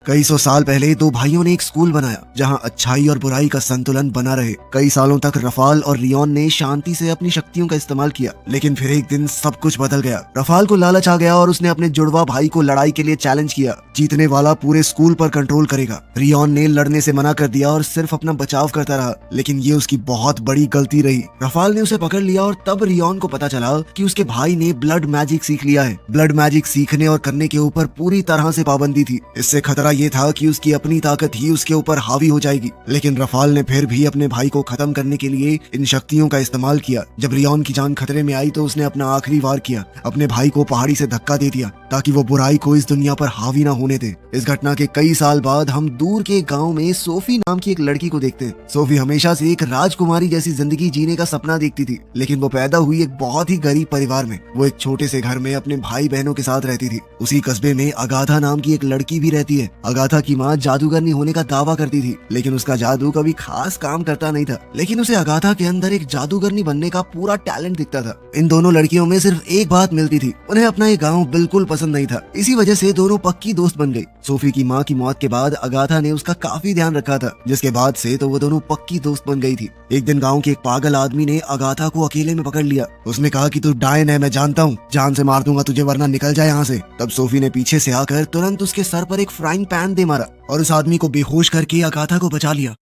कई सौ साल पहले दो भाइयों ने एक स्कूल बनाया जहां अच्छाई और बुराई का संतुलन बना रहे। कई सालों तक रफाल और रियोन ने शांति से अपनी शक्तियों का इस्तेमाल किया, लेकिन फिर एक दिन सब कुछ बदल गया। रफाल को लालच आ गया और उसने अपने जुड़वा भाई को लड़ाई के लिए चैलेंज किया। जीतने वाला पूरे स्कूल पर कंट्रोल करेगा। रियोन ने लड़ने से मना कर दिया और सिर्फ अपना बचाव करता रहा, लेकिन ये उसकी बहुत बड़ी गलती रही। रफाल ने उसे पकड़ लिया और तब रियोन को पता चला कि उसके भाई ने ब्लड मैजिक सीख लिया है। ब्लड मैजिक सीखने और करने के ऊपर पूरी तरह से पाबंदी थी। इससे खतरा ये था कि उसकी अपनी ताकत ही उसके ऊपर हावी हो जाएगी। लेकिन रफाल ने फिर भी अपने भाई को खत्म करने के लिए इन शक्तियों का इस्तेमाल किया। जब रियोन की जान खतरे में आई तो उसने अपना आखिरी वार किया। अपने भाई को पहाड़ी से धक्का दे दिया ताकि वो बुराई को इस दुनिया पर हावी ना होने दे। इस घटना के कई साल बाद हम दूर के गांव में सोफी नाम की एक लड़की को देखते हैं। सोफी हमेशा से एक राजकुमारी जैसी जिंदगी जीने का सपना देखती थी, लेकिन वो पैदा हुई एक बहुत ही गरीब परिवार में। वो एक छोटे से घर में अपने भाई बहनों के साथ रहती थी। उसी कस्बे में अगाथा नाम की एक लड़की भी रहती है। अगाथा की माँ जादूगरनी होने का दावा करती थी, लेकिन उसका जादू कभी खास काम करता नहीं था। लेकिन उसे अगाथा के अंदर एक जादूगरनी बनने का पूरा टैलेंट दिखता था। इन दोनों लड़कियों में सिर्फ एक बात मिलती थी, उन्हें अपना ये गाँव बिल्कुल पसंद नहीं था। इसी वजह से दोनों पक्की दोस्त बन गई। सोफी की माँ की मौत के बाद अगाथा ने उसका काफी ध्यान रखा था, जिसके बाद से तो वो दोनों पक्की दोस्त बन गई थी। एक दिन गांव के एक पागल आदमी ने अगाथा को अकेले में पकड़ लिया। उसने कहा कि तू डायन है, मैं जानता हूँ, जान से मार दूंगा तुझे वरना निकल जाए यहाँ से। तब सोफी ने पीछे से आकर तुरंत उसके सर पर एक फ्राइंग पैन दे मारा और उस आदमी को बेहोश करके अगाथा को बचा लिया।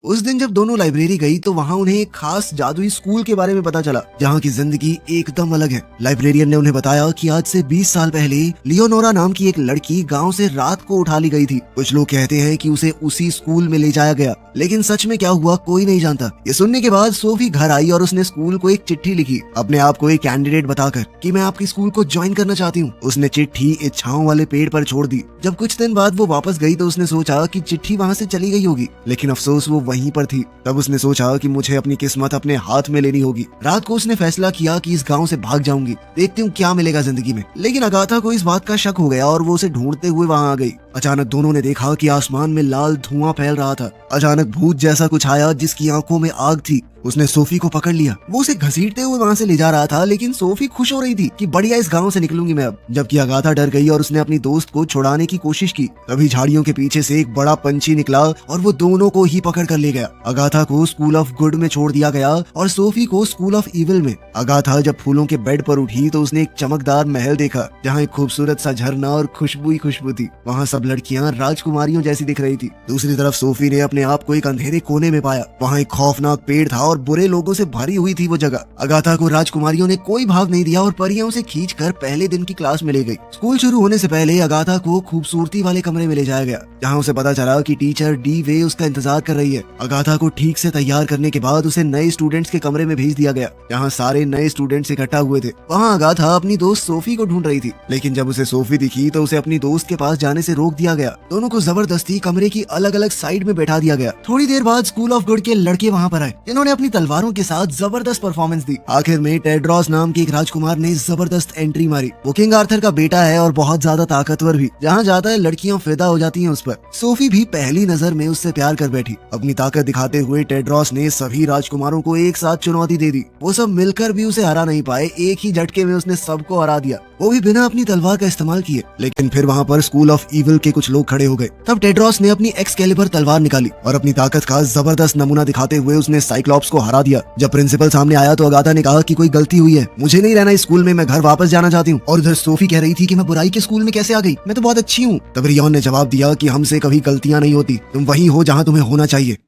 उस दिन जब दोनों लाइब्रेरी गई तो वहाँ उन्हें एक खास जादुई स्कूल के बारे में पता चला, जहाँ की जिंदगी एकदम अलग है। लाइब्रेरियन ने उन्हें बताया कि आज से 20 साल पहले लियोनोरा नाम की एक लड़की गांव से रात को उठा ली गई थी। कुछ लोग कहते हैं कि उसे उसी स्कूल में ले जाया गया, लेकिन सच में क्या हुआ कोई नहीं जानता। ये सुनने के बाद सोफी घर आई और उसने स्कूल को एक चिट्ठी लिखी, अपने आप को एक कैंडिडेट बताकर कि मैं आपके स्कूल को ज्वाइन करना चाहती हूँ। उसने चिट्ठी इच्छाओं वाले पेड़ पर छोड़ दी। जब कुछ दिन बाद वो वापस गई तो उसने सोचा कि चिट्ठी वहाँ से चली गई होगी, लेकिन अफसोस वो वहीं पर थी। तब उसने सोचा कि मुझे अपनी किस्मत अपने हाथ में लेनी होगी। रात को उसने फैसला किया कि इस गांव से भाग जाऊंगी, देखती हूँ क्या मिलेगा जिंदगी में। लेकिन अगाथा को इस बात का शक हो गया और वो उसे ढूंढते हुए वहाँ आ गई। अचानक दोनों ने देखा कि आसमान में लाल धुआं फैल रहा था। अचानक भूत जैसा कुछ आया जिसकी आंखों में आग थी। उसने सोफी को पकड़ लिया। वो उसे घसीटते हुए वहाँ से ले जा रहा था, लेकिन सोफी खुश हो रही थी कि बढ़िया इस गांव से निकलूंगी मैं अब। जबकि अगाथा डर गई और उसने अपनी दोस्त को छुड़ाने की कोशिश की। तभी झाड़ियों के पीछे से एक बड़ा पंछी निकला और वो दोनों को ही पकड़ कर ले गया। अगाथा को स्कूल ऑफ गुड में छोड़ दिया गया और सोफी को स्कूल ऑफ इविल में। अगाथा जब फूलों के बेड पर उठी तो उसने एक चमकदार महल देखा, जहाँ एक खूबसूरत सा झरना और खुशबू ही खुशबू थी। वहाँ सब लड़कियाँ राजकुमारियों जैसी दिख रही थी। दूसरी तरफ सोफी ने अपने आप को एक अंधेरे कोने में पाया। वहाँ एक खौफनाक पेड़ था और बुरे लोगों से भरी हुई थी वो जगह। अगाथा को राजकुमारियों ने कोई भाव नहीं दिया और परियां उसे खींचकर पहले दिन की क्लास में ले गई। स्कूल शुरू होने से पहले अगाथा को खूबसूरती वाले कमरे में ले जाया गया, जहां उसे पता चला कि टीचर डी वे उसका इंतजार कर रही है। अगाथा को ठीक से तैयार करने के बाद उसे नए स्टूडेंट्स के कमरे में भेज दिया गया, जहाँ सारे नए स्टूडेंट्स इकट्ठा हुए थे। वहाँ अगाथा अपनी दोस्त सोफी को ढूंढ रही थी, लेकिन जब उसे सोफी दिखी तो उसे अपनी दोस्त के पास जाने से रोक दिया गया। दोनों को जबरदस्ती कमरे की अलग अलग साइड में बैठा दिया गया। थोड़ी देर बाद स्कूल ऑफ गुड के लड़के वहाँ पर आए, जिन्होंने अपनी तलवारों के साथ जबरदस्त परफॉर्मेंस दी। आखिर में टेड्रॉस नाम के एक राजकुमार ने जबरदस्त एंट्री मारी। वो किंग आर्थर का बेटा है और बहुत ज्यादा ताकतवर भी। जहाँ जाता है लड़कियां फिदा हो जाती हैं उस पर। सोफी भी पहली नजर में उससे प्यार कर बैठी। अपनी ताकत दिखाते हुए टेड्रॉस ने सभी राजकुमारों को एक साथ चुनौती दे दी। वो सब मिलकर भी उसे हरा नहीं पाए। एक ही झटके में उसने सबको हरा दिया, वो भी बिना अपनी तलवार का इस्तेमाल किए। लेकिन फिर वहाँ पर स्कूल ऑफ इविल के कुछ लोग खड़े हो गए। तब टेड्रॉस ने अपनी एक्सकैलिबर तलवार निकाली और अपनी ताकत का जबरदस्त नमूना दिखाते हुए उसने साइक्लॉप्स को हरा दिया। जब प्रिंसिपल सामने आया तो अगाथा ने कहा कि कोई गलती हुई है, मुझे नहीं रहना इस स्कूल में, मैं घर वापस जाना चाहती हूँ। और उधर सोफी कह रही थी कि मैं बुराई के स्कूल में कैसे आ गई, मैं तो बहुत अच्छी हूँ। तब रियोन ने जवाब दिया कि हमसे कभी गलतियां नहीं होती, तुम वही हो जहाँ तुम्हें होना चाहिए।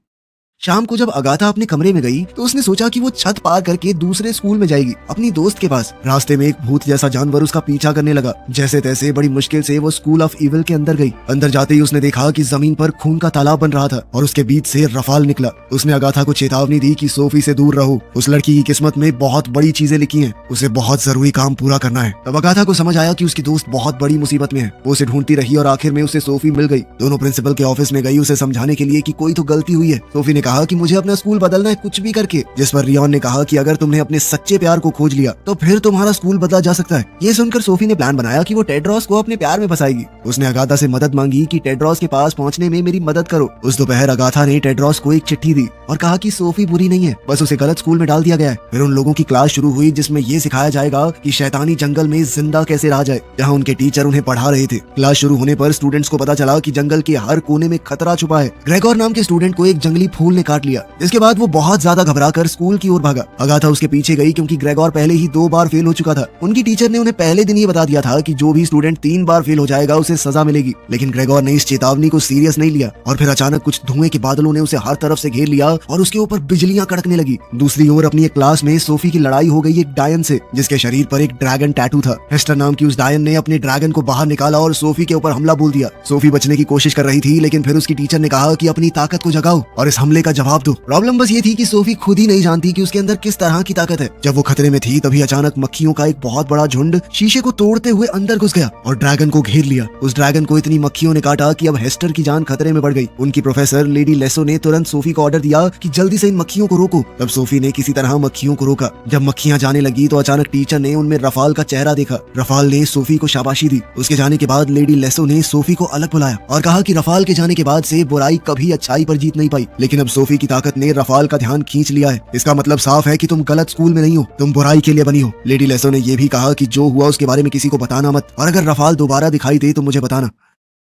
शाम को जब अगाथा अपने कमरे में गई तो उसने सोचा कि वो छत पार करके दूसरे स्कूल में जाएगी, अपनी दोस्त के पास। रास्ते में एक भूत जैसा जानवर उसका पीछा करने लगा। जैसे तैसे बड़ी मुश्किल से वो स्कूल ऑफ इविल के अंदर गई। अंदर जाते ही उसने देखा कि जमीन पर खून का तालाब बन रहा था और उसके बीच से रफाल निकला। उसने अगाथा को चेतावनी दी कि सोफी से दूर रहो, उस लड़की की किस्मत में बहुत बड़ी चीजें लिखी हैं, उसे बहुत जरूरी काम पूरा करना है। तब अगाथा को समझ आया कि उसकी दोस्त बहुत बड़ी मुसीबत में है। वो उसे ढूंढती रही और आखिर में उसे सोफी मिल गई। दोनों प्रिंसिपल के ऑफिस में गई उसे समझाने के लिए कि कोई तो गलती हुई है। सोफी ने कहा कि मुझे अपना स्कूल बदलना है कुछ भी करके, जिस पर रियॉन ने कहा कि अगर तुमने अपने सच्चे प्यार को खोज लिया तो फिर तुम्हारा स्कूल बदला जा सकता है। ये सुनकर सोफी ने प्लान बनाया कि वो टेड्रॉस को अपने प्यार में फंसाएगी। उसने अगाथा से मदद मांगी कि टेड्रॉस के पास पहुंचने में मेरी मदद करो। उस दोपहर अगाथा ने टेड्रॉस को एक चिट्ठी दी और कहा कि सोफी बुरी नहीं है, बस उसे गलत स्कूल में डाल दिया गया है। फिर उन लोगों की क्लास शुरू हुई जिसमें ये सिखाया जाएगा कि शैतानी जंगल में जिंदा कैसे रहा जाए, जहाँ उनके टीचर उन्हें पढ़ा रहे थे। क्लास शुरू होने पर स्टूडेंट्स को पता चला कि जंगल के हर कोने में खतरा छुपा है। ग्रेगोर नाम के स्टूडेंट को एक जंगली फूल ने काट लिया, जिसके बाद वो बहुत ज्यादा घबराकर स्कूल की ओर भागा। अगाथा उसके पीछे गई क्योंकि ग्रेगोर पहले ही 2 बार फेल हो चुका था। उनकी टीचर ने उन्हें पहले दिन ये बता दिया था कि जो भी स्टूडेंट 3 बार फेल हो जाएगा उसे सजा मिलेगी, लेकिन ग्रेगोर ने इस चेतावनी को सीरियस नहीं लिया और फिर अचानक कुछ धुएं के बादलों ने उसे हर तरफ से घेर लिया और उसके ऊपर बिजलियां कड़कने लगी। दूसरी ओर अपनी एक क्लास में सोफी की लड़ाई हो गई एक डायन से, जिसके शरीर पर एक ड्रैगन टैटू था। हेस्टर नाम की उस डायन ने अपने ड्रैगन को बाहर निकाला और सोफी के ऊपर हमला बोल दिया। सोफी बचने की कोशिश कर रही थी, लेकिन फिर उसकी टीचर ने कहा कि अपनी ताकत को जगाओ और इस हमले का जवाब दो। प्रॉब्लम बस ये थी कि सोफी खुद ही नहीं जानती कि उसके अंदर किस तरह की ताकत है। जब वो खतरे में थी तभी अचानक मक्खियों का एक बहुत बड़ा झुंड शीशे को तोड़ते हुए अंदर घुस गया और ड्रैगन को घेर लिया। उस ड्रैगन को इतनी मक्खियों ने काटा कि अब हेस्टर की जान खतरे में पड़ गई। उनकी प्रोफेसर लेडी लेसो ने तुरंत सोफी को ऑर्डर दिया कि जल्दी से इन मक्खियों को रोको। तब सोफी ने किसी तरह मक्खियों को रोका। जब मक्खियां जाने लगी तो अचानक टीचर ने उनमें रफाल का चेहरा देखा। रफाल ने सोफी को शाबाशी दी। उसके जाने के बाद लेडी लेसो ने सोफी को अलग बुलाया और कहा कि रफाल के जाने के बाद से बुराई कभी अच्छाई पर जीत नहीं पाई, लेकिन अब सोफी की ताकत ने रफाल का ध्यान खींच लिया है। इसका मतलब साफ है कि तुम गलत स्कूल में नहीं हो, तुम बुराई के लिए बनी हो। लेडी लेसो ने यह भी कहा कि जो हुआ उसके बारे में किसी को बताना मत, और अगर रफाल दोबारा दिखाई दे तो मुझे बताना।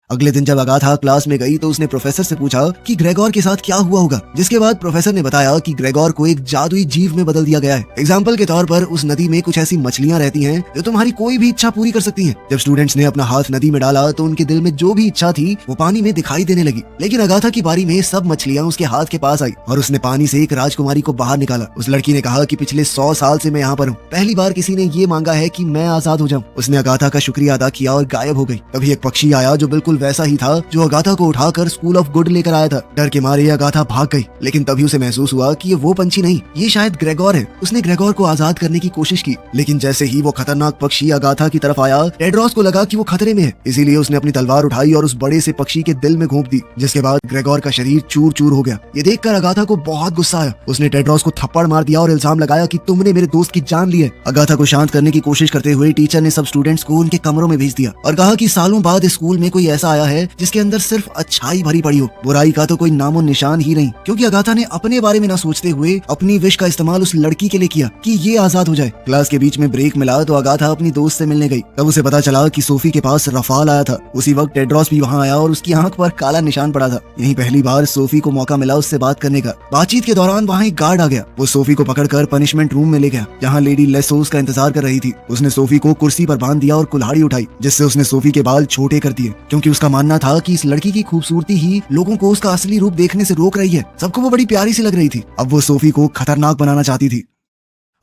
अगले दिन जब अगाथा क्लास में गई तो उसने प्रोफेसर से पूछा कि ग्रेगोर के साथ क्या हुआ होगा, जिसके बाद प्रोफेसर ने बताया कि ग्रेगोर को एक जादुई जीव में बदल दिया गया है। एग्जाम्पल के तौर पर उस नदी में कुछ ऐसी मछलियां रहती हैं जो तुम्हारी कोई भी इच्छा पूरी कर सकती हैं। जब स्टूडेंट्स ने अपना हाथ नदी में डाला तो उनके दिल में जो भी इच्छा थी वो पानी में दिखाई देने लगी, लेकिन अगाथा की बारी में सब मछलियां उसके हाथ के पास आई और उसने पानी से एक राजकुमारी को बाहर निकाला। उस लड़की ने कहा कि पिछले 100 साल से मैं यहाँ पर हूँ, पहली बार किसी ने ये मांगा है कि मैं आजाद हो जाऊँ। उसने अगाथा का शुक्रिया अदा किया और गायब हो गई। तभी एक पक्षी आया जो बिल्कुल वैसा ही था जो अगाथा को उठाकर स्कूल ऑफ गुड लेकर आया था। डर के मारे अगाथा भाग गई, लेकिन तभी उसे महसूस हुआ कि ये वो पंछी नहीं, ये शायद ग्रेगोर है। उसने ग्रेगोर को आजाद करने की कोशिश की, लेकिन जैसे ही वो खतरनाक पक्षी अगाथा की तरफ आया, टेड्रॉस को लगा कि वो खतरे में है, इसीलिए उसने अपनी तलवार उठाई और उस बड़े से पक्षी के दिल में घोंप दी, जिसके बाद ग्रेगोर का शरीर चूर चूर हो गया। ये देखकर अगाथा को बहुत गुस्सा आया। उसने टेड्रॉस को थप्पड़ मार दिया और इल्जाम लगाया कि तुमने मेरे दोस्त की जान ली है। अगाथा को शांत करने की कोशिश करते हुए टीचर ने सब स्टूडेंट्स को उनके कमरों में भेज दिया और कहा कि सालों बाद स्कूल में कोई ऐसा आया है जिसके अंदर सिर्फ अच्छाई भरी पड़ी हो, बुराई का तो कोई नामो निशान ही नहीं। क्योंकि अगाथा ने अपने बारे में न सोचते हुए अपनी विश का इस्तेमाल उस लड़की के लिए किया कि ये आजाद हो जाए। क्लास के बीच में ब्रेक मिला तो अगाथा अपनी दोस्त से मिलने गई। तब उसे पता चला कि सोफी के पास रफाल आया था। उसी वक्त टेड्रॉस भी वहाँ आया और उसकी आंख पर काला निशान पड़ा था। यही पहली बार सोफी को मौका मिला उससे बात करने का। बातचीत के दौरान वहाँ एक गार्ड आ गया। वो सोफी को पकड़कर पनिशमेंट रूम में ले गया, जहाँ लेडी लेसो उसका इंतजार कर रही थी। उसने सोफी को कुर्सी पर बांध दिया और कुल्हाड़ी उठाई, जिससे उसने सोफी के बाल छोटे कर दिए, क्योंकि उसका मानना था कि इस लड़की की खूबसूरती ही लोगों को उसका असली रूप देखने से रोक रही है। सबको वो बड़ी प्यारी सी लग रही थी। अब वो सोफी को खतरनाक बनाना चाहती थी।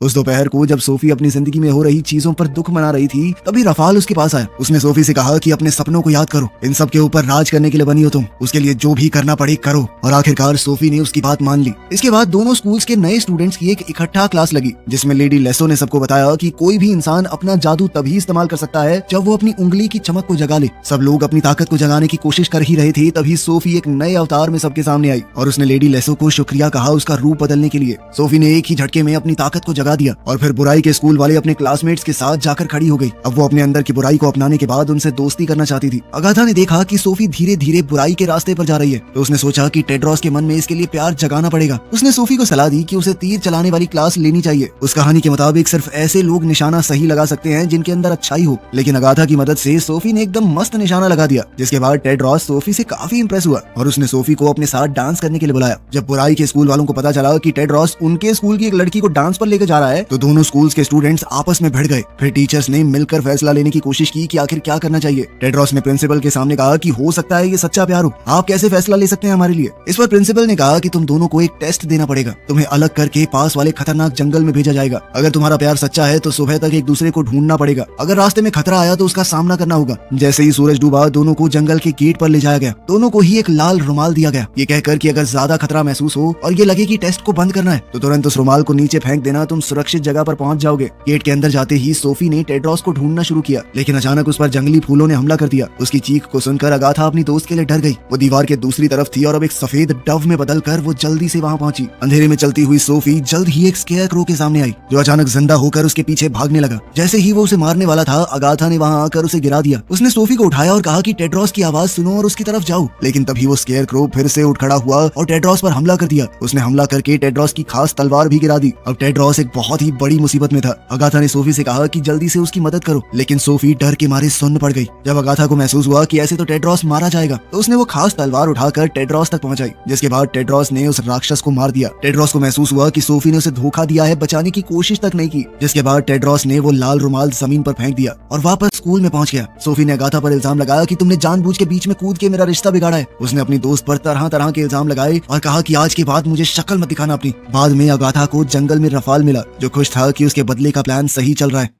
उस दोपहर को जब सोफी अपनी जिंदगी में हो रही चीजों पर दुख मना रही थी, तभी रफाल उसके पास आया। उसने सोफी से कहा कि अपने सपनों को याद करो, इन सब के ऊपर राज करने के लिए बनी हो तुम, उसके लिए जो भी करना पड़े करो। और आखिरकार सोफी ने उसकी बात मान ली। इसके बाद दोनों स्कूल्स के नए स्टूडेंट्स की एक इकट्ठा क्लास लगी, जिसमें लेडी लेसो ने सबको बताया कि कोई भी इंसान अपना जादू तभी इस्तेमाल कर सकता है जब वो अपनी उंगली की चमक को जगा ले। सब लोग अपनी ताकत को जगाने की कोशिश कर ही रहे थे, तभी सोफी एक नए अवतार में सबके सामने आई और उसने लेडी लेसो को शुक्रिया कहा उसका रूप बदलने के लिए। सोफी ने एक ही झटके में अपनी ताकत को जगा दिया और फिर बुराई के स्कूल वाले अपने क्लासमेट्स के साथ जाकर खड़ी हो गई। अब वो अपने अंदर की बुराई को अपनाने के बाद उनसे दोस्ती करना चाहती थी। अगाथा ने देखा कि सोफी धीरे धीरे बुराई के रास्ते पर जा रही है, तो उसने सोचा कि टेड्रॉस के मन में इसके लिए प्यार जगाना पड़ेगा। उसने सोफी को सलाह दी कि उसे तीर चलाने वाली क्लास लेनी चाहिए। उस कहानी के मुताबिक सिर्फ ऐसे लोग निशाना सही लगा सकते हैं जिनके अंदर अच्छाई हो, लेकिन अगाथा की मदद से सोफी ने एकदम मस्त निशाना लगा दिया, जिसके बाद टेड्रॉस सोफी से काफी इंप्रेस हुआ और उसने सोफी को अपने साथ डांस करने के लिए बुलाया। जब बुराई के स्कूल वालों को पता चला कि टेड्रॉस उनके स्कूल की एक लड़की को डांस पर लेकर जा रहा है, तो दोनों स्कूल्स के स्टूडेंट्स आपस में भिड़ गए। फिर टीचर्स ने मिलकर फैसला लेने की कोशिश की कि आखिर क्या करना चाहिए। टेड्रॉस ने प्रिंसिपल के सामने कहा कि हो सकता है ये सच्चा प्यार हो, आप कैसे फैसला ले सकते हैं हमारे लिए। इस पर प्रिंसिपल ने कहा कि तुम दोनों को एक टेस्ट देना पड़ेगा, तुम्हें अलग करके पास वाले खतरनाक जंगल में भेजा जाएगा। अगर तुम्हारा प्यार सच्चा है तो सुबह तक एक दूसरे को ढूंढना पड़ेगा, अगर रास्ते में खतरा आया तो उसका सामना करना होगा। जैसे ही सूरज डूबा, दोनों को जंगल के गेट पर ले जाया गया। दोनों को ही एक लाल रुमाल दिया गया, ये कहकर कि अगर ज्यादा खतरा महसूस हो और ये लगे कि टेस्ट को बंद करना है तो तुरंत उस रुमाल को नीचे फेंक देना, तुम सुरक्षित जगह पर पहुंच जाओगे। गेट के अंदर जाते ही सोफी ने टेड्रॉस को ढूंढना शुरू किया, लेकिन अचानक उस पर जंगली फूलों ने हमला कर दिया। उसकी चीख को सुनकर अगाथा अपनी दोस्त के लिए डर गई। वो दीवार के दूसरी तरफ थी और अब एक सफेद डव में बदलकर वो जल्दी से वहां पहुंची। अंधेरे में चलती हुई सोफी जल्द ही एक स्केयरक्रो के सामने आई, जो अचानक जिंदा होकर उसके पीछे भागने लगा। जैसे ही वो उसे मारने वाला था, अगाथा ने वहां आकर उसे गिरा दिया। उसने सोफी को उठाया और कहा कि टेड्रॉस की आवाज सुनो और उसकी तरफ जाओ, लेकिन तभी वो स्केयरक्रो फिर से उठ खड़ा हुआ और टेड्रॉस पर हमला कर दिया। उसने हमला करके टेड्रॉस की खास तलवार भी गिरा दी। अब टेड्रॉस एक बहुत ही बड़ी मुसीबत में था। अगाथा ने सोफी से कहा कि जल्दी से उसकी मदद करो, लेकिन सोफी डर के मारे सुन्न पड़ गई। जब अगाथा को महसूस हुआ कि ऐसे तो टेड्रॉस मारा जाएगा, तो उसने वो खास तलवार उठाकर टेड्रॉस तक पहुंचाई, जिसके बाद टेड्रॉस ने उस राक्षस को मार दिया। टेड्रॉस को महसूस हुआ कि सोफी ने उसे धोखा दिया है, बचाने की कोशिश तक नहीं की। जिसके बाद टेड्रॉस ने वो लाल रुमाल जमीन पर फेंक दिया और वापस स्कूल में पहुंच गया। सोफी ने अगाथा पर इल्जाम लगाया कि तुमने जानबूझ के बीच में कूद के मेरा रिश्ता बिगाड़ा है। उसने अपनी दोस्त पर तरह तरह के इल्जाम लगाए और कहा कि आज के बाद मुझे शक्ल मत दिखाना अपनी। बाद में अगाथा को जंगल में रफाल मिला, जो खुश था कि उसके बदले का प्लान सही चल रहा है।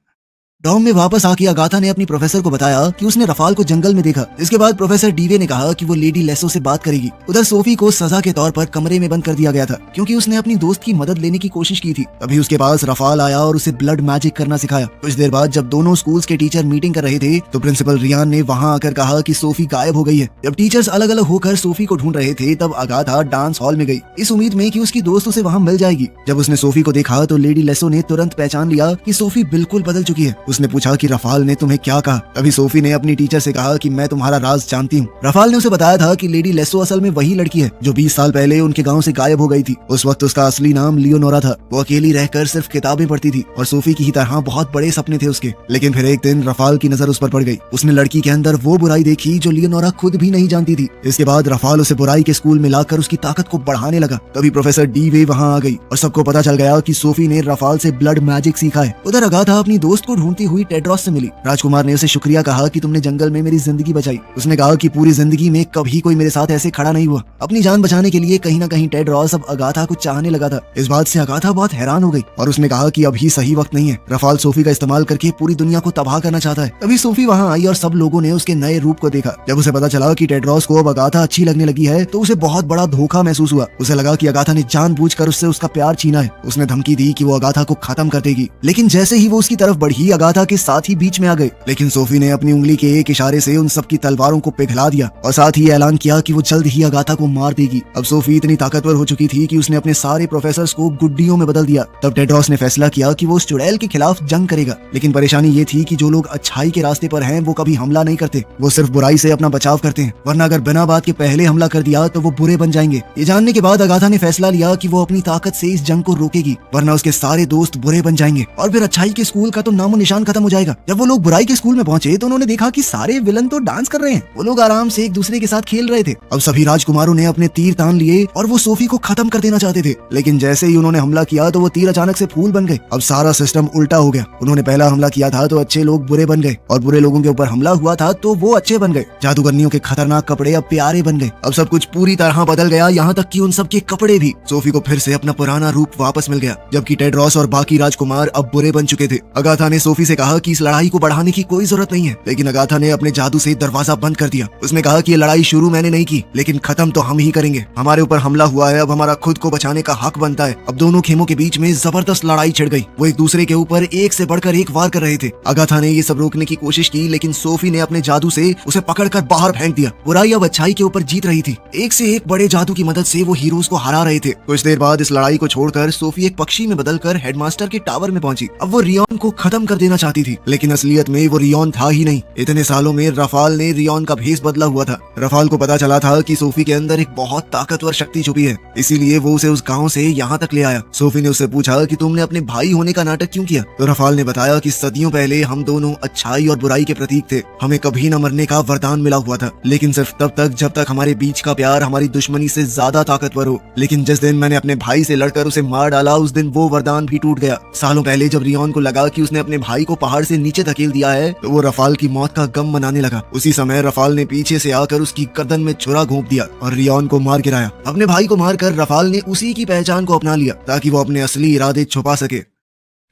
डॉम में वापस आके अगाथा ने अपनी प्रोफेसर को बताया कि उसने रफाल को जंगल में देखा। इसके बाद प्रोफेसर डीवे ने कहा कि वो लेडी लेसो से बात करेगी। उधर सोफी को सजा के तौर पर कमरे में बंद कर दिया गया था, क्योंकि उसने अपनी दोस्त की मदद लेने की कोशिश की थी। तभी उसके पास रफाल आया और उसे ब्लड मैजिक करना सिखाया। कुछ देर बाद जब दोनों स्कूल्स के टीचर मीटिंग कर रहे थे, तो प्रिंसिपल रियान ने वहाँ आकर कहा कि सोफी गायब हो गई है। जब टीचर्स अलग अलग होकर सोफी को ढूंढ रहे थे, तब अगाथा डांस हॉल में गई, इस उम्मीद में कि उसकी दोस्त उसे वहाँ मिल जाएगी। जब उसने सोफी को देखा तो लेडी लेसो ने तुरंत पहचान लिया कि सोफी बिल्कुल बदल चुकी है। उसने पूछा कि रफाल ने तुम्हें क्या कहा। तभी सोफी ने अपनी टीचर से कहा कि मैं तुम्हारा राज जानती हूँ। रफाल ने उसे बताया था कि लेडी लेसो असल में वही लड़की है जो 20 साल पहले उनके गांव से गायब हो गई थी। उस वक्त उसका असली नाम लियोनोरा था। वो अकेली रहकर सिर्फ किताबें पढ़ती थी और सोफी की ही तरह बहुत बड़े सपने थे उसके। लेकिन फिर एक दिन रफाल की नजर उस पर पड़ गई। उसने लड़की के अंदर वो बुराई देखी जो लियोनोरा खुद भी नहीं जानती थी। इसके बाद रफाल उसे बुराई के स्कूल में लाकर उसकी ताकत को बढ़ाने लगा। तभी प्रोफेसर डीवे वहाँ आ गई और सबको पता चल गया कि सोफी ने रफाल से ब्लड मैजिक सीखा है। उधर अगाथा अपनी दोस्त को ढूंढती हुई टेड्रॉस से मिली। राजकुमार ने उसे शुक्रिया कहा कि तुमने जंगल में मेरी जिंदगी बचाई। उसने कहा कि पूरी जिंदगी में कभी कोई मेरे साथ ऐसे खड़ा नहीं हुआ। अपनी जान बचाने के लिए कहीं ना कहीं टेड्रॉस अब अगाथा को चाहने लगा था। इस बात से अगाथा बहुत हैरान हो गई और उसने कहा कि अभी सही वक्त नहीं है। रफाल सोफी का इस्तेमाल करके पूरी दुनिया को तबाह करना चाहता है। तभी सोफी वहाँ आई और सब लोगों ने उसके नए रूप को देखा। जब उसे पता चला कि टेड्रॉस को अब अगाथा अच्छी लगने लगी है, तो उसे बहुत बड़ा धोखा महसूस हुआ। उसे लगा कि अगाथा ने जानबूझकर उससे उसका प्यार छीना है। उसने धमकी दी कि वो अगाथा को खत्म कर देगी, लेकिन जैसे ही वो उसकी तरफ बढ़ी, अगाथा के साथ ही बीच में आ गई। लेकिन सोफी ने अपनी उंगली के एक इशारे से उन सबकी तलवारों को पिघला दिया और साथ ही ऐलान किया कि वो जल्द ही अगाथा को मार देगी। अब सोफी इतनी ताकतवर हो चुकी थी कि उसने अपने सारे प्रोफेसर्स को गुड्डियों में बदल दिया। तब टेड्रॉस ने फैसला किया कि वो उस चुड़ैल के खिलाफ जंग करेगा। लेकिन परेशानी ये थी कि जो लोग अच्छाई के रास्ते पर हैं, वो कभी हमला नहीं करते, वो सिर्फ बुराई से अपना बचाव करते हैं। वरना अगर बिना बात के पहले हमला कर दिया तो वो बुरे बन जाएंगे। ये जानने के बाद अगाथा ने फैसला लिया कि वो अपनी ताकत से इस जंग को रोकेगी, वरना उसके सारे दोस्त बुरे बन जाएंगे और फिर अच्छाई के स्कूल का तो नामो निशान खत्म हो जाएगा। जब वो लोग बुराई के स्कूल में पहुंचे तो उन्होंने देखा कि सारे विलन तो डांस कर रहे हैं। वो लोग आराम से एक दूसरे के साथ खेल रहे थे। अब सभी राजकुमारों ने अपने तीर तान लिए और वो सोफी को खत्म कर देना चाहते थे। लेकिन जैसे ही उन्होंने हमला किया तो वो तीर अचानक से फूल बन गए। अब सारा सिस्टम उल्टा हो गया। उन्होंने पहला हमला किया था तो अच्छे लोग बुरे बन गए और बुरे लोगों के ऊपर हमला हुआ था तो वो अच्छे बन गए। जादूगरनियों के खतरनाक कपड़े अब प्यारे बन गए। अब सब कुछ पूरी तरह बदल गया, यहाँ तक कि उन सब के कपड़े भी। सोफी को फिर से अपना पुराना रूप वापस मिल गया, जबकि टेड्रॉस और बाकी राजकुमार अब बुरे बन चुके थे। अगाथा ने सोफी से कहा कि इस लड़ाई को बढ़ाने की कोई जरूरत नहीं है, लेकिन अगाथा ने अपने जादू से दरवाजा बंद कर दिया। उसने कहा कि ये लड़ाई शुरू मैंने नहीं की, लेकिन खत्म तो हम ही करेंगे। हमारे ऊपर हमला हुआ है, अब हमारा खुद को बचाने का हक बनता है। अब दोनों खेमों के बीच में जबरदस्त लड़ाई छिड़ गई। वो एक दूसरे के ऊपर एक से बढ़कर एक वार कर रहे थे। अगाथा ने ये सब रोकने की कोशिश की, लेकिन सोफी ने अपने जादू से उसे पकड़कर बाहर फेंक दिया। बुराई अब अच्छाई के ऊपर जीत रही थी। एक से एक बड़े जादू की मदद से वो हीरोज को हरा रहे थे। कुछ देर बाद इस लड़ाई को छोड़कर सोफी एक पक्षी में बदलकर हेडमास्टर के टावर में पहुंची। अब वो रियोन को खत्म कर देना चाहती थी, लेकिन असलियत में वो रियोन था ही नहीं। इतने सालों में रफाल ने रियोन का भेष बदला हुआ था। रफाल को पता चला था कि सोफी के अंदर एक बहुत ताकतवर शक्ति छुपी है, इसीलिए वो उसे उस गांव से यहाँ तक ले आया। सोफी ने उससे पूछा कि तुमने अपने भाई होने का नाटक क्यों किया? तो रफाल ने बताया कि सदियों पहले हम दोनों अच्छाई और बुराई के प्रतीक थे। हमें कभी न मरने का वरदान मिला हुआ था, लेकिन सिर्फ तब तक जब तक हमारे बीच का प्यार हमारी दुश्मनी से ज्यादा ताकतवर हो। लेकिन जिस दिन मैंने अपने भाई से लड़कर उसे मार डाला, उस दिन वो वरदान भी टूट गया। सालों पहले जब रियोन को लगा कि उसने अपने भाई को पहाड़ से नीचे धकेल दिया है, तो वो रफाल की मौत का गम मनाने लगा। उसी समय रफाल ने पीछे से आकर उसकी गर्दन में छुरा घोंप दिया और रियोन को मार गिराया। अपने भाई को मारकर रफाल ने उसी की पहचान को अपना लिया ताकि वो अपने असली इरादे छुपा सके।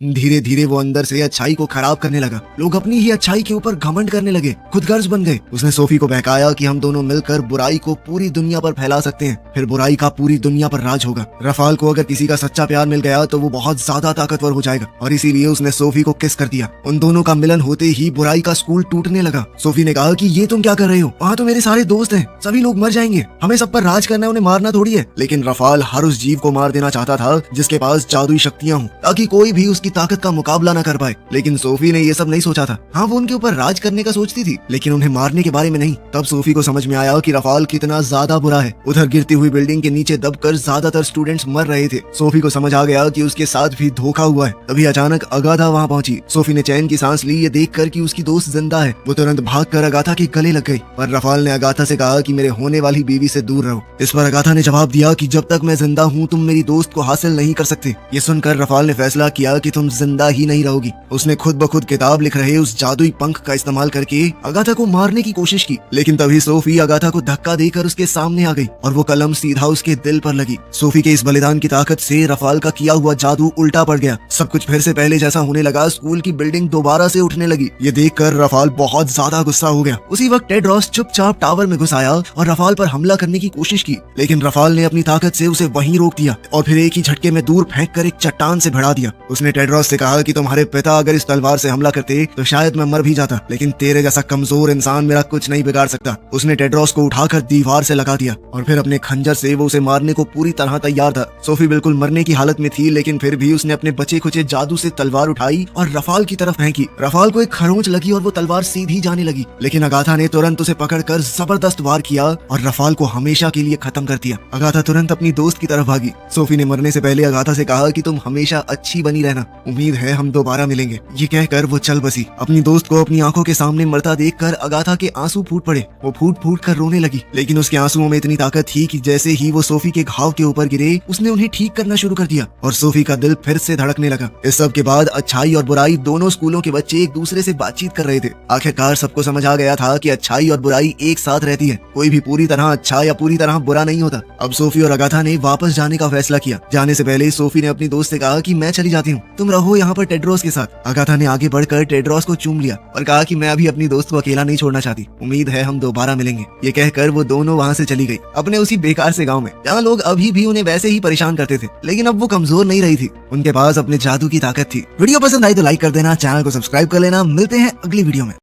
धीरे धीरे वो अंदर से अच्छाई को खराब करने लगा। लोग अपनी ही अच्छाई के ऊपर घमंड करने लगे, खुदगर्ज बन गए। उसने सोफी को बहकाया कि हम दोनों मिलकर बुराई को पूरी दुनिया पर फैला सकते हैं, फिर बुराई का पूरी दुनिया पर राज होगा। रफाल को अगर किसी का सच्चा प्यार मिल गया तो वो बहुत ज्यादा ताकतवर हो जाएगा, और इसीलिए उसने सोफी को किस कर दिया। उन दोनों का मिलन होते ही बुराई का स्कूल टूटने लगा। सोफी ने कहा कि ये तुम क्या कर रहे हो, वहाँ तो मेरे सारे दोस्त हैं, सभी लोग मर जाएंगे, हमें सब पर राज करना है, उन्हें मारना थोड़ी है। लेकिन रफाल हर उस जीव को मार देना चाहता था जिसके पास जादुई शक्तियां हों, ताकि कोई भी उसकी ताकत का मुकाबला न कर पाए। लेकिन सोफी ने ये सब नहीं सोचा था। हाँ, वो उनके ऊपर राज करने का सोचती थी, लेकिन उन्हें मारने के बारे में नहीं। तब सोफी को समझ में आया कि रफाल कितना ज्यादा बुरा है। उधर गिरती हुई बिल्डिंग के नीचे दबकर ज्यादातर स्टूडेंट्स मर रहे थे। सोफी को समझ आ गया कि उसके साथ भी धोखा हुआ है। तभी अचानक अगाथा वहाँ पहुंची। सोफी ने चैन की सांस ली ये देखकर कि उसकी दोस्त जिंदा है। वो तुरंत भागकर अगाथा के गले लग गई, पर रफाल ने अगाथा से कहा कि मेरे होने वाली बीवी से दूर रहो। इस पर अगाथा ने जवाब दिया कि जब तक मैं जिंदा हूँ तुम मेरी दोस्त को हासिल नहीं कर सकते। ये सुनकर रफाल ने फैसला किया कि तुम जिंदा ही नहीं रहोगी। उसने खुद ब खुद किताब लिख रहे उस जादुई पंख का इस्तेमाल करके अगाथा को मारने की कोशिश की, लेकिन तभी सोफी अगाथा को धक्का देकर उसके सामने आ गई और वो कलम सीधा उसके दिल पर लगी। सोफी के इस बलिदान की ताकत से रफाल का किया हुआ जादू उल्टा पड़ गया। सब कुछ फिर से पहले जैसा होने लगा। स्कूल की बिल्डिंग दोबारा से उठने लगी। ये देखकर रफाल बहुत ज्यादा गुस्सा हो गया। उसी वक्त टेड्रॉस चुपचाप टावर में घुस आया और रफाल पर हमला करने की कोशिश की, लेकिन रफाल ने अपनी ताकत से उसे वहीं रोक दिया और फिर एक ही झटके में दूर फेंक कर एक चट्टान से भिड़ा दिया। उसने टेड्रॉस से कहा कि तुम्हारे पिता अगर इस तलवार से हमला करते तो शायद मैं मर भी जाता, लेकिन तेरे जैसा कमजोर इंसान मेरा कुछ नहीं बिगाड़ सकता। उसने टेड्रॉस को उठाकर दीवार से लगा दिया और फिर अपने खंजर से वो उसे मारने को पूरी तरह तैयार था। सोफी बिल्कुल मरने की हालत में थी, लेकिन फिर भी उसने अपने बचे खुचे जादू से तलवार उठाई और रफाल की तरफ फेंकी। रफाल को एक खरोंच लगी और वो तलवार सीधी जाने लगी, लेकिन अगाथा ने तुरंत उसे पकड़कर जबरदस्त वार किया और रफाल को हमेशा के लिए खत्म कर दिया। अगाथा तुरंत अपनी दोस्त की तरफ भागी। सोफी ने मरने से पहले अगाथा से कहा कि तुम हमेशा अच्छी बनी रहना, उम्मीद है हम दोबारा मिलेंगे। ये कहकर वो चल बसी। अपनी दोस्त को अपनी आंखों के सामने मरता देखकर अगाथा के आंसू फूट पड़े। वो फूट फूट कर रोने लगी, लेकिन उसके आंसुओं में इतनी ताकत थी कि जैसे ही वो सोफी के घाव के ऊपर गिरे उसने उन्हें ठीक करना शुरू कर दिया और सोफी का दिल फिर से धड़कने लगा। इस सब के बाद अच्छाई और बुराई दोनों स्कूलों के बच्चे एक दूसरे से बातचीत कर रहे थे। आखिरकार सबको समझ आ गया था कि अच्छाई और बुराई एक साथ रहती है, कोई भी पूरी तरह अच्छा या पूरी तरह बुरा नहीं होता। अब सोफी और अगाथा ने वापस जाने का फैसला किया। जाने से पहले सोफी ने अपनी दोस्त से कहा कि मैं चली जाती हूँ, तुम रहो यहाँ पर टेड्रॉस के साथ। अगाथा ने आगे बढ़कर टेड्रॉस को चूम लिया और कहा कि मैं अभी अपनी दोस्त को अकेला नहीं छोड़ना चाहती, उम्मीद है हम दोबारा मिलेंगे। ये कहकर वो दोनों वहाँ से चली गई, अपने उसी बेकार से गांव में जहाँ लोग अभी भी उन्हें वैसे ही परेशान करते थे, लेकिन अब वो कमजोर नहीं रही थी। उनके पास अपने जादू की ताकत थी। वीडियो पसंद आई तो लाइक कर देना, चैनल को सब्सक्राइब कर लेना। मिलते हैं अगली वीडियो में।